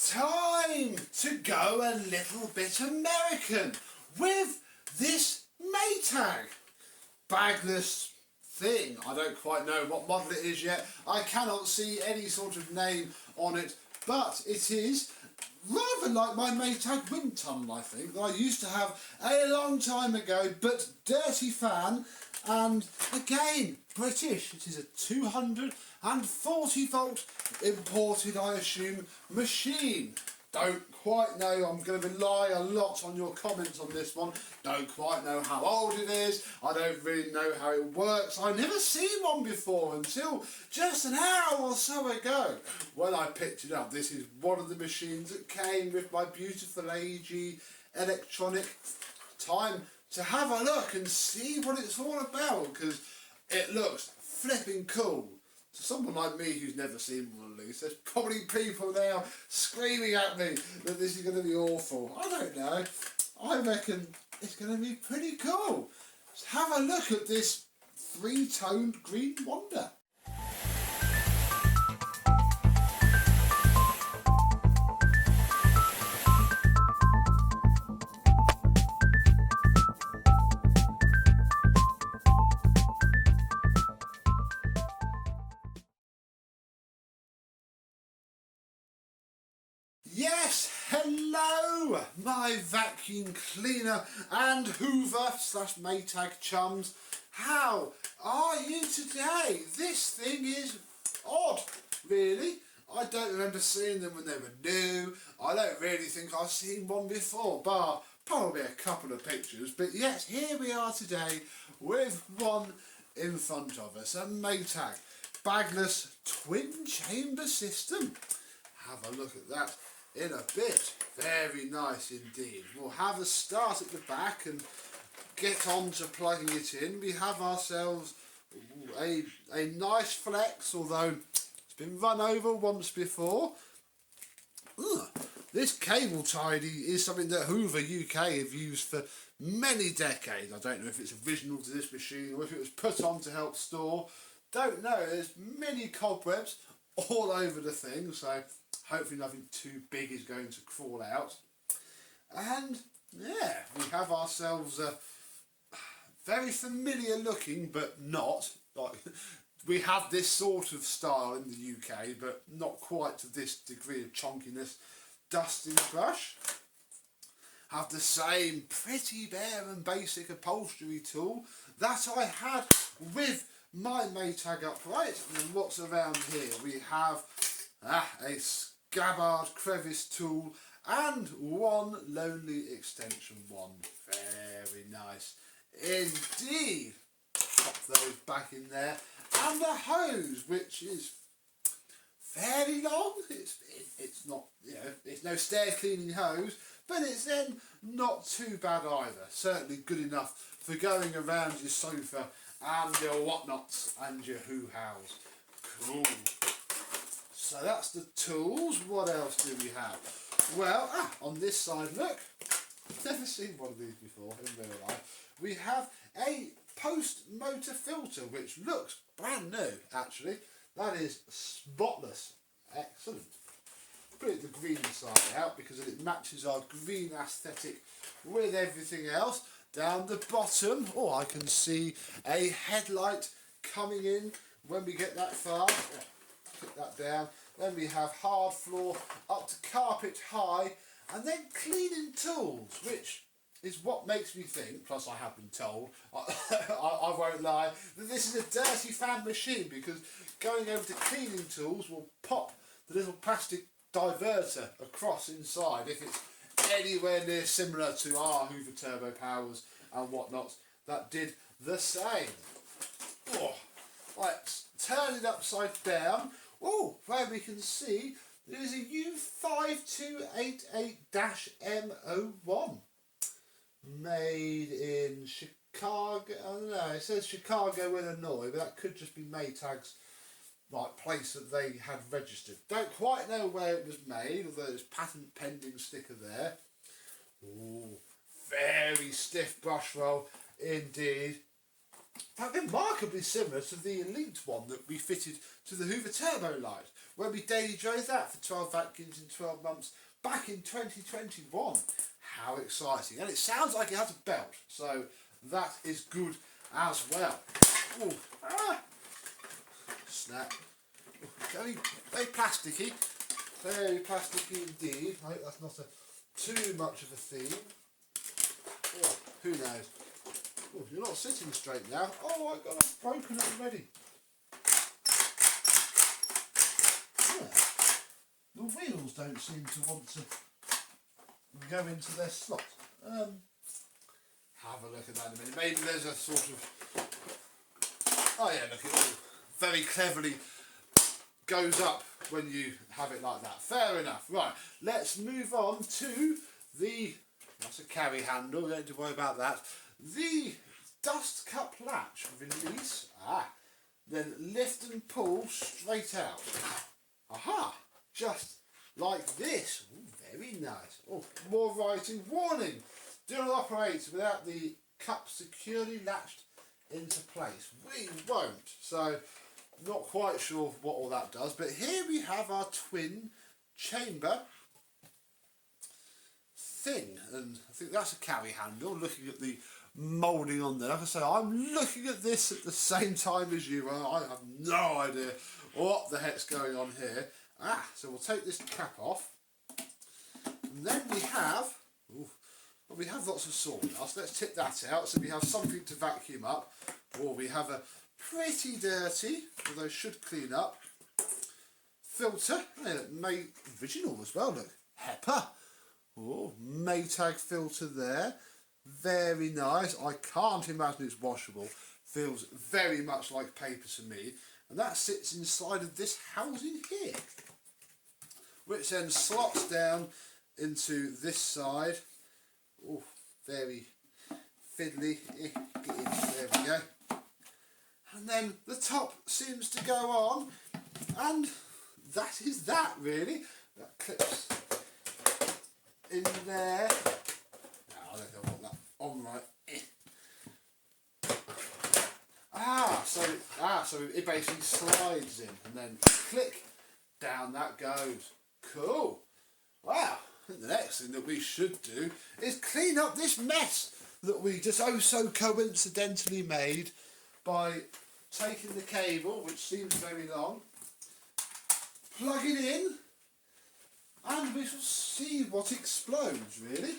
Time to go a little bit American with this Maytag bagless thing. I don't quite know what model it is yet. I cannot see any sort of name on it, but it is rather like my Maytag wind tunnel, I think, that I used to have a long time ago, but dirty fan, and again, British. It is a 240 volt imported, I assume, machine. Don't quite know, I'm going to rely a lot on your comments on this one. Don't quite know how old it is, I don't really know how it works. I've never seen one before until just an hour or so ago when I picked it up. This is one of the machines that came with my beautiful AG electronic. Time to have a look and see what it's all about, because it looks flipping cool. To someone like me who's never seen one of these, there's probably people now screaming at me that this is going to be awful. I don't know. I reckon it's going to be pretty cool. Let's have a look at this three-toned green wonder. Yes, hello, my vacuum cleaner and Hoover / Maytag chums. How are you today? This thing is odd, really. I don't remember seeing them when they were new. I don't really think I've seen one before, bar probably a couple of pictures. But yes, here we are today with one in front of us, a Maytag bagless twin chamber system. Have a look at that in a bit. Very nice indeed. We'll have a start at the back and get on to plugging it in. We have ourselves a nice flex, although it's been run over once before. This cable tidy is something that Hoover UK have used for many decades. I don't know if it's original to this machine or if it was put on to help store. Don't know. There's many cobwebs all over the thing, so hopefully nothing too big is going to crawl out. And yeah, we have ourselves a very familiar looking, but not. Like, we have this sort of style in the UK, but not quite to this degree of chunkiness. Dusting brush. Have the same pretty bare and basic upholstery tool that I had with my Maytag upright. And what's around here? We have a scabbard crevice tool and one lonely extension wand. Very nice indeed. Pop those back in there, and the hose, which is fairly long. It's not, you know, it's no stair cleaning hose, but it's then not too bad either. Certainly good enough for going around your sofa and your whatnots and your hoo-hows. Cool. So that's the tools. What else do we have? Well, on this side, look. Never seen one of these before in real life. We have a post-motor filter, which looks brand new, actually. That is spotless. Excellent. Put it the green side out because it matches our green aesthetic with everything else. Down the bottom, I can see a headlight coming in when we get that far. Put that down. Then we have hard floor up to carpet high, and then cleaning tools, which is what makes me think, plus I have been told, I won't lie, that this is a dirty fan machine, because going over to cleaning tools will pop the little plastic diverter across inside if it's anywhere near similar to our Hoover Turbo Powers and whatnot that did the same. Let's turn it upside down. Where we can see there is a U5288-M01 made in Chicago. I don't know, it says Chicago, Illinois, but that could just be Maytag's place that they had registered. Don't quite know where it was made, although there's patent pending sticker there. Very stiff brush roll indeed. In fact, remarkably similar to the Elite one that we fitted to the Hoover Turbo Light, when we daily drove that for 12 vacuums in 12 months back in 2021. How exciting. And it sounds like it has a belt, so that is good as well. Ooh, snap. Very, very plasticky. Very plasticky indeed. I hope that's not too much of a theme. Oh, who knows? Oh, you're not sitting straight now. Oh, I've got it broken already. Yeah. The wheels don't seem to want to go into their slot. Have a look at that in a minute. Maybe there's a sort of... Oh yeah, look, it all very cleverly goes up when you have it like that. Fair enough. Right, let's move on to the... That's a carry handle, don't have to worry about that. The dust cup latch release. Then lift and pull straight out. Aha! Just like this. Ooh, very nice. Oh, more writing. Warning! Do not operate without the cup securely latched into place. We won't. So, not quite sure what all that does. But here we have our twin chamber thing. And I think that's a carry handle. Looking at the moulding on there. Like I say, I'm looking at this at the same time as you are. I have no idea what the heck's going on here. So we'll take this cap off. And then we have... Ooh, well, we have lots of sawdust. Let's tip that out so we have something to vacuum up. Or we have a pretty dirty, although should clean up, filter. Original as well, look. HEPA. Oh, Maytag filter there. Very nice. I can't imagine it's washable. Feels very much like paper to me. And that sits inside of this housing here, which then slots down into this side. Oh, very fiddly. Get in. There we go. And then the top seems to go on, and that is that really. That clips in there. No, I don't know what that on right. So it basically slides in, and then click, down that goes. Cool. Wow. I think the next thing that we should do is clean up this mess that we just oh so coincidentally made by taking the cable, which seems very long, plug it in, and we shall see what explodes, really.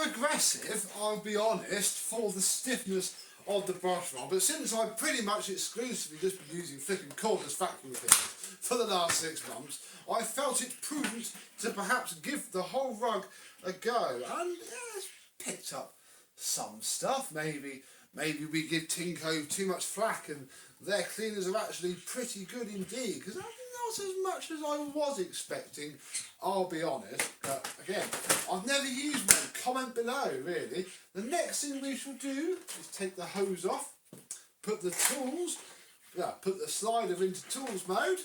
Aggressive, I'll be honest, for the stiffness of the brush rod, but since I've pretty much exclusively just been using flipping cordless vacuum cleaners for the last 6 months, I felt it prudent to perhaps give the whole rug a go, and it's picked up some stuff. Maybe we give Tinko too much flack and their cleaners are actually pretty good indeed, because not as much as I was expecting, I'll be honest. But again, I've never used one. Comment below, really. The next thing we shall do is take the hose off, put the slider into tools mode.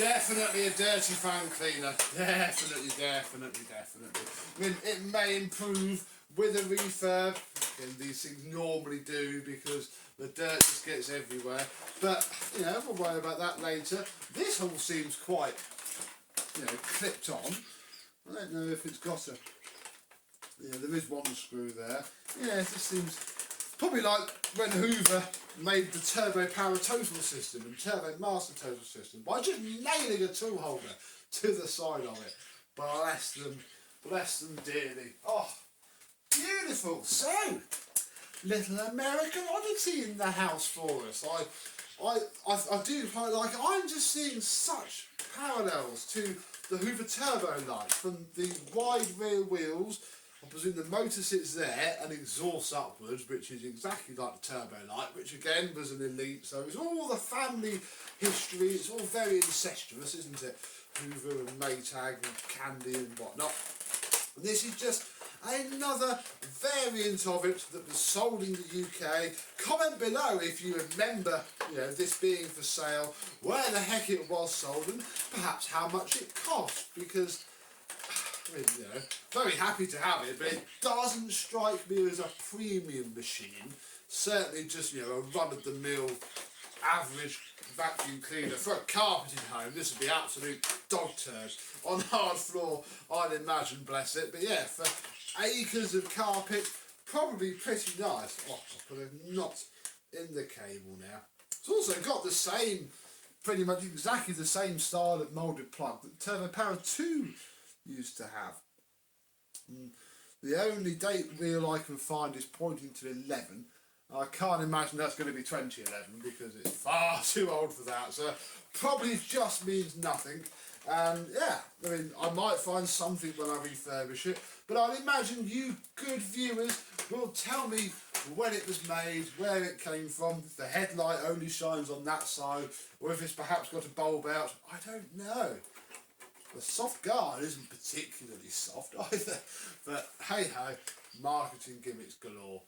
Definitely a dirty fan cleaner. Definitely. I mean, it may improve with a refurb, and these things normally do because the dirt just gets everywhere. But, you know, we'll worry about that later. This all seems quite, you know, clipped on. I don't know if it's got a... Yeah, there is one screw there. Yeah, it just seems... Probably like when Hoover made the turbo power total system and turbo master total system by just nailing a tool holder to the side of it. Bless them dearly. Oh, beautiful. So, little American oddity in the house for us. I do quite like it. I'm just seeing such parallels to the Hoover Turbo light from the wide rear wheels. I presume the motor sits there and exhausts upwards, which is exactly like the Turbo Light, which again was an Elite. So it's all the family history. It's all very incestuous, isn't it? Hoover and Maytag and Candy and whatnot. And this is just another variant of it that was sold in the UK. Comment below if you remember, you know, this being for sale, where the heck it was sold, and perhaps how much it cost, because I mean, you know, very happy to have it, but it doesn't strike me as a premium machine. Certainly just, you know, a run-of-the-mill average vacuum cleaner. For a carpeted home, this would be absolute dog turd on hard floor, I'd imagine, bless it. But yeah, for acres of carpet, probably pretty nice. Oh, I'll put a knot in the cable now. It's also got the same, pretty much exactly the same style of moulded plug that Turbo Power 2 used to have. The only date reel I can find is pointing to 11. I can't imagine that's going to be 2011 because it's far too old for that, so probably just means nothing. And yeah, I mean, I might find something when I refurbish it, but I'd imagine you good viewers will tell me when it was made, where it came from, if the headlight only shines on that side, or if it's perhaps got a bulb out. I don't know. The soft guard isn't particularly soft either, but hey ho, marketing gimmicks galore.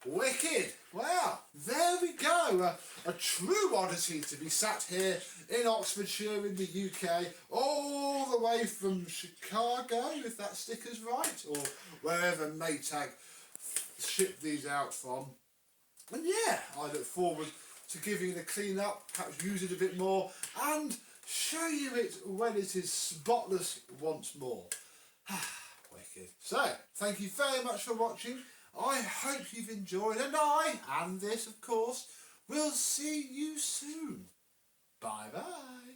Wicked! Wow, there we go, a true oddity to be sat here in Oxfordshire in the UK, all the way from Chicago, if that sticker's right, or wherever Maytag shipped these out from. And yeah, I look forward to giving it a clean up, perhaps use it a bit more, and show you it when it is spotless once more. Wicked. So, thank you very much for watching. I hope you've enjoyed, and this, of course, will see you soon. Bye bye.